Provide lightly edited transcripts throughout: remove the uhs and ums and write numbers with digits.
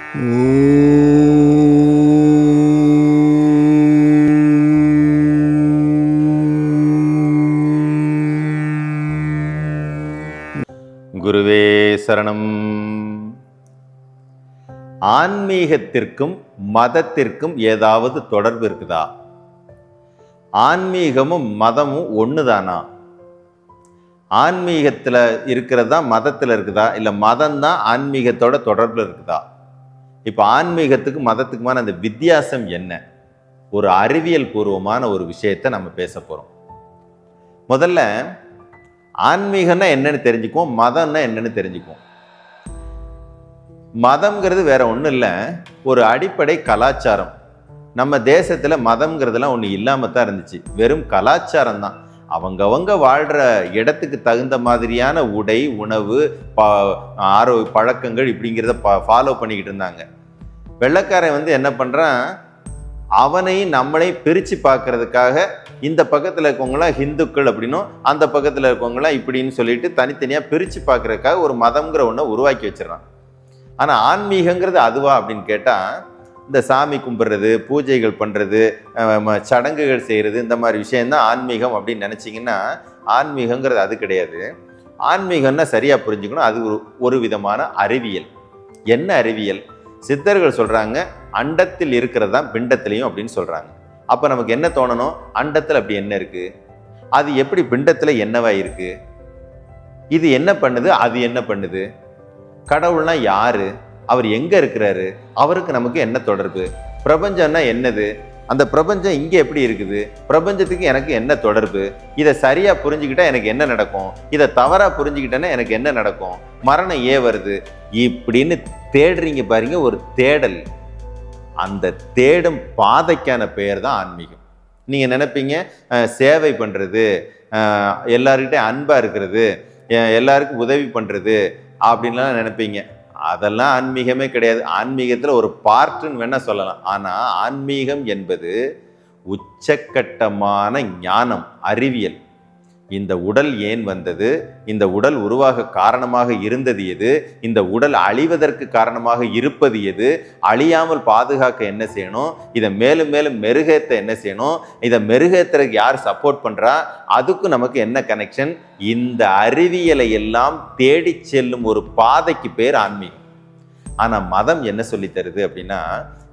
குருவே சரணம். ஆன்மீகத்திற்கும் மதத்திற்கும் ஏதாவது தொடர்பு இருக்குதா? ஆன்மீகமும் மதமும் ஒண்ணுதானா? ஆன்மீகத்துல இருக்கிறதா மதத்துல இருக்குதா, இல்ல மதம் தான் ஆன்மீகத்தோட தொடர்புல இருக்குதா? இப்ப ஆன்மீகத்துக்கு மதத்துக்குமான அந்த வித்தியாசம் என்ன? ஒரு அறிவியல் பூர்வமான ஒரு விஷயத்தை நம்ம பேச போறோம். முதல்ல ஆன்மீகம்னா என்னன்னு தெரிஞ்சுக்குவோம், மதம்னா என்னன்னு தெரிஞ்சுக்குவோம். மதம்ங்கிறது வேற ஒன்றும் இல்லை, ஒரு அடிப்படை கலாச்சாரம். நம்ம தேசத்துல மதம்ங்கிறதுலாம் ஒன்று இல்லாம தான் இருந்துச்சு, வெறும் கலாச்சாரம் தான். அவங்கவங்க வாழ்ற இடத்துக்கு தகுந்த மாதிரியான உடை, உணவு, ஆரோக்கிய பழக்கங்கள் இப்படிங்கிறத ஃபாலோ பண்ணிக்கிட்டு இருந்தாங்க. வெள்ளைக்காரன் என்ன பண்றான், அவனையும் நம்மளையும் பிரித்து பார்க்கறதுக்காக இந்த பக்கத்தில் இருக்கவங்களாம் ஹிந்துக்கள் அப்படின்னும் அந்த பக்கத்தில் இருக்கவங்களாம் இப்படின்னு சொல்லிட்டு தனித்தனியாக பிரித்து பார்க்கறதுக்காக ஒரு மதம்ங்கிற ஒன்றை உருவாக்கி வச்சிடறான். ஆனால் ஆன்மீகங்கிறது அதுவா அப்படின்னு கேட்டால், இந்த சாமி கும்பிட்றது, பூஜைகள் பண்ணுறது, சடங்குகள் செய்கிறது, இந்த மாதிரி விஷயந்தான் ஆன்மீகம் அப்படின்னு நினச்சிங்கன்னா ஆன்மீகங்கிறது அது கிடையாது. ஆன்மீகம்னா சரியாக புரிஞ்சுக்கணும், அது ஒரு விதமான அறிவியல். என்ன அறிவியல்? சித்தர்கள் சொல்கிறாங்க, அண்டத்தில் இருக்கிறது தான் பிண்டத்திலையும் அப்படின்னு சொல்கிறாங்க. அப்போ நமக்கு என்ன தோணணும், அண்டத்தில் அப்படி என்ன இருக்குது, அது எப்படி பிண்டத்தில் என்னவா இருக்குது, இது என்ன பண்ணுது, அது என்ன பண்ணுது, கடவுள்னா யாரு, அவர் எங்கே இருக்கிறாரு, அவருக்கு நமக்கு என்ன தொடர்பு, பிரபஞ்சம்னா என்னது, அந்த பிரபஞ்சம் இங்கே எப்படி இருக்குது, பிரபஞ்சத்துக்கு எனக்கு என்ன தொடர்பு, இதை சரியாக புரிஞ்சுக்கிட்டா எனக்கு என்ன நடக்கும், இதை தவறாக புரிஞ்சுக்கிட்டேன்னா எனக்கு என்ன நடக்கும், மரணம் ஏன் வருது, இப்படின்னு தேடுறீங்க பாருங்க, ஒரு தேடல். அந்த தேடும் பாதைக்கான பெயர் தான் ஆன்மீகம். நீங்கள் நினைப்பீங்க சேவை பண்ணுறது, எல்லார்கிட்டையும் அன்பாக இருக்கிறது, எல்லாருக்கும் உதவி பண்ணுறது அப்படின்லாம் நினைப்பீங்க. அதெல்லாம் ஆன்மீகமே கிடையாது. ஆன்மீகத்தில் ஒரு பார்ட்டுன்னு வேணால் சொல்லலாம். ஆனால் ஆன்மீகம் என்பது உச்சக்கட்டமான ஞானம், அறிவியல். இந்த உடல் ஏன் வந்தது, இந்த உடல் உருவாக காரணமாக இருந்தது எது, இந்த உடல் அழிவதற்கு காரணமாக இருப்பது எது, அழியாமல் பாதுகாக்க என்ன செய்யணும், இதை மேலும் மேலும் மெருகேற்ற என்ன செய்யணும், இதை மெருகேற்றுறதுக்கு யார் சப்போர்ட் பண்ணுறா, அதுக்கும் நமக்கு என்ன கனெக்ஷன், இந்த அறிவியலை எல்லாம் தேடி செல்லும் ஒரு பாதைக்கு பேர் ஆன்மீகம். ஆனால் மதம் என்ன சொல்லி தருது அப்படின்னா,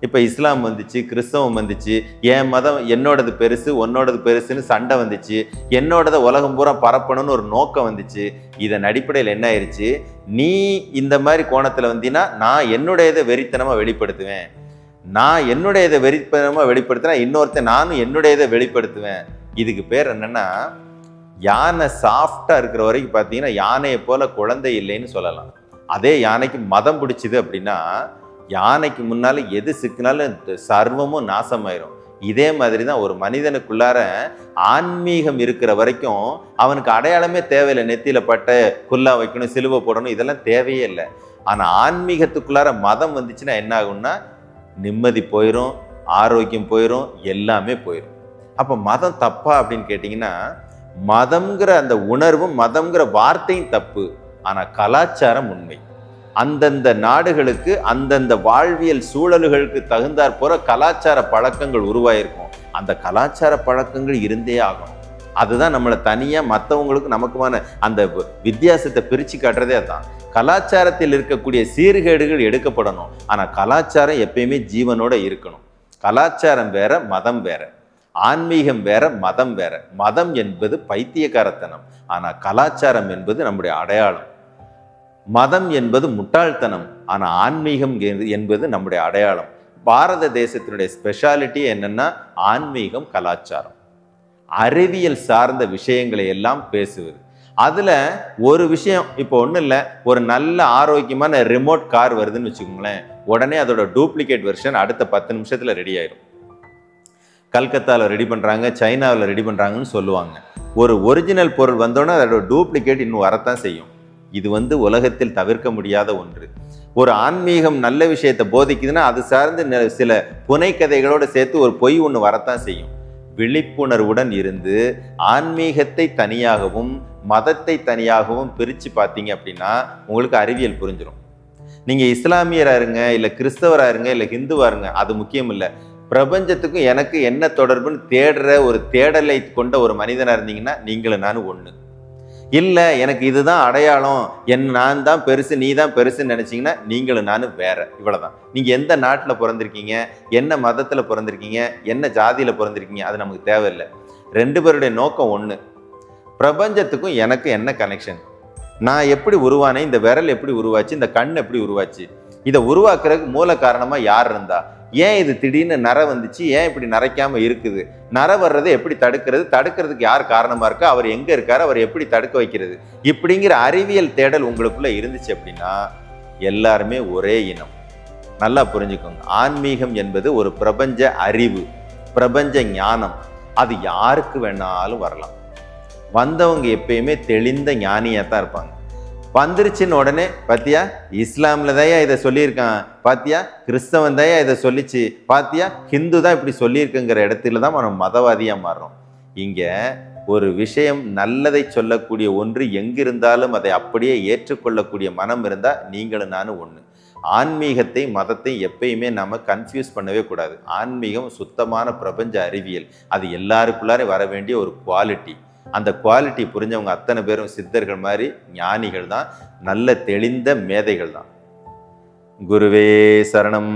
இப்போ இஸ்லாம் வந்துச்சு, கிறிஸ்தவம் வந்துச்சு, என் மதம் என்னோடது பெருசு உன்னோடது பெருசுன்னு சண்டை வந்துச்சு, என்னோடதை உலகம் பூரா பரப்பணும்னு ஒரு நோக்கம் வந்துச்சு. இதன் அடிப்படையில் என்ன ஆயிடுச்சு, நீ இந்த மாதிரி கோணத்தில் வந்தீங்கன்னா நான் என்னுடையதை வெறித்தனமாக வெளிப்படுத்துவேன், நான் என்னுடையதை வெறித்தனமாக வெளிப்படுத்தினா இன்னொருத்தன் நானும் என்னுடையதை வெளிப்படுத்துவேன். இதுக்கு பேர் என்னன்னா, யானை சாஃப்டாக இருக்கிற வரைக்கும் பார்த்தீங்கன்னா யானையை போல குழந்தை இல்லைன்னு சொல்லலாம். அதே யானைக்கு மதம் பிடிச்சிது அப்படின்னா யானைக்கு முன்னால எது சிக்கினாலும் சர்வமும் நாசமாயிரும். இதே மாதிரி தான் ஒரு மனிதனுக்குள்ளார ஆன்மீகம் இருக்கிற வரைக்கும் அவனுக்கு அடையாளமே தேவையில்லை. நெத்தியில பட்ட குல்லா வைக்கணும், சிலுவை போடணும், இதெல்லாம் தேவையே இல்லை. ஆனால் ஆன்மீகத்துக்குள்ளார மதம் வந்துச்சுன்னா என்ன ஆகும்னா, நிம்மதி போயிடும், ஆரோக்கியம் போயிடும், எல்லாமே போயிடும். அப்போ மதம் தப்பா அப்படின்னு கேட்டிங்கன்னா, மதம்ங்கிற அந்த உணர்வும் மதம்ங்கிற வார்த்தையும் தப்பு, ஆனால் கலாச்சாரம் உண்மை. அந்தந்த நாடுகளுக்கு அந்தந்த வாழ்வியல் சூழல்களுக்கு தகுந்தாற் போற கலாச்சார பழக்கங்கள் உருவாயிருக்கும். அந்த கலாச்சார பழக்கங்கள் இருந்தே ஆகணும். அதுதான் நம்மளை தனியாக மற்றவங்களுக்கு நமக்குமான அந்த வித்தியாசத்தை பிரித்து காட்டுறதே அதுதான். கலாச்சாரத்தில் இருக்கக்கூடிய சீர்கேடுகள் எடுக்கப்படணும், ஆனால் கலாச்சாரம் எப்பயுமே ஜீவனோட இருக்கணும். கலாச்சாரம் வேற, மதம் வேற. ஆன்மீகம் வேற, மதம் வேற. மதம் என்பது பைத்தியக்காரத்தனம், ஆனால் கலாச்சாரம் என்பது நம்முடைய அடையாளம். மதம் என்பது முட்டாள்தனம், ஆனால் ஆன்மீகம் என்பது நம்முடைய அடையாளம். பாரத தேசத்தினுடைய ஸ்பெஷாலிட்டி என்னன்னா, ஆன்மீகம், கலாச்சாரம், அறிவியல் சார்ந்த விஷயங்களை எல்லாம் பேசுவது. அதுல ஒரு விஷயம், இப்போ ஒன்றும் இல்லை, ஒரு நல்ல ஆரோக்கியமான ரிமோட் கார் வருதுன்னு வச்சுக்கோங்களேன், உடனே அதோட டூப்ளிகேட் வெர்ஷன் அடுத்த 10 நிமிஷத்துல ரெடி ஆயிரும். கல்கத்தாவில் ரெடி பண்ணுறாங்க, சைனாவில் ரெடி பண்ணுறாங்கன்னு சொல்லுவாங்க. ஒரு ஒரிஜினல் பொருள் வந்தோன்னா அதோட டூப்ளிகேட் இன்னும் வரத்தான் செய்யும். இது உலகத்தில் தவிர்க்க முடியாத ஒன்று. ஒரு ஆன்மீகம் நல்ல விஷயத்தை போதிக்குதுன்னா அது சார்ந்து சில புனைக்கதைகளோடு சேர்த்து ஒரு பொய் ஒன்று வரத்தான் செய்யும். விழிப்புணர்வுடன் இருந்து ஆன்மீகத்தை தனியாகவும் மதத்தை தனியாகவும் பிரித்து பார்த்தீங்க அப்படின்னா உங்களுக்கு அறிவியல் புரிஞ்சிடும். நீங்கள் இஸ்லாமியராக இருங்க, இல்லை கிறிஸ்தவராக இருங்க, இல்லை ஹிந்துவாக இருங்க, அது முக்கியம் இல்லை. பிரபஞ்சத்துக்கும் எனக்கு என்ன தொடர்புன்னு தேடுற ஒரு தேடலை கொண்ட ஒரு மனிதனாக இருந்தீங்கன்னா நீங்களும் நானும் ஒன்று. இல்லை எனக்கு இதுதான் அடையாளம், நான் தான் பெருசு நீ தான் பெருசுன்னு நினச்சிங்கன்னா நீங்களும் நானும் வேற. இவ்வளோதான். நீங்கள் எந்த நாட்டில் பிறந்திருக்கீங்க, என்ன மதத்தில் பிறந்திருக்கீங்க, என்ன ஜாதியில் பிறந்திருக்கீங்க, அது நமக்கு தேவையில்லை. 2 பேருடைய நோக்கம் ஒன்று. பிரபஞ்சத்துக்கும் எனக்கு என்ன கனெக்ஷன், நான் எப்படி உருவானேன், இந்த விரல் எப்படி உருவாச்சு, இந்த கண் எப்படி உருவாச்சு, இதை உருவாக்குறதுக்கு மூல காரணமாக யார் இருந்தா, ஏன் இது திடீர்னு நரை வந்துச்சு, ஏன் இப்படி நரைக்காம இருக்குது, நரை வர்றதை எப்படி தடுக்கிறது, தடுக்கிறதுக்கு யார் காரணமா இருக்கா, அவர் எங்க இருக்காரு, அவர் எப்படி தடுக்க வைக்கிறது, இப்படிங்கிற அறிவியல் தேடல் உங்களுக்குள்ள இருந்துச்சு அப்படின்னா எல்லாருமே ஒரே இனம். நல்லா புரிஞ்சுக்கோங்க. ஆன்மீகம் என்பது ஒரு பிரபஞ்ச அறிவு, பிரபஞ்ச ஞானம். அது யாருக்கு வேணாலும் வரலாம். வந்தவங்க எப்பயுமே தெளிந்த ஞானியாக தான் இருப்பாங்க. வந்துருச்சுன்னு உடனே பாத்தியா இஸ்லாம்ல தான் இதை சொல்லியிருக்கான், பாத்தியா கிறிஸ்தவன் தான் இதை சொல்லிச்சு, பாத்தியா ஹிந்து தான் இப்படி சொல்லியிருக்குங்கிற இடத்துல தான் நம்ம மதவாதியாக மாறுறோம். இங்கே ஒரு விஷயம் நல்லதை சொல்லக்கூடிய ஒன்று எங்கிருந்தாலும் அதை அப்படியே ஏற்றுக்கொள்ளக்கூடிய மனம் இருந்தால் நீங்களும் நானும் ஒன்று. ஆன்மீகத்தை மதத்தை எப்பயுமே நம்ம கன்ஃபியூஸ் பண்ணவே கூடாது. ஆன்மீகம் சுத்தமான பிரபஞ்ச அறிவியல், அது எல்லாருக்குள்ளாரே வர வேண்டிய ஒரு குவாலிட்டி. அந்த குவாலிட்டி புரிஞ்சவங்க அத்தனை பேரும் சித்தர்கள் மாதிரி ஞானிகள் தான், நல்ல தெளிந்த மேதைகள் தான். குருவே சரணம்.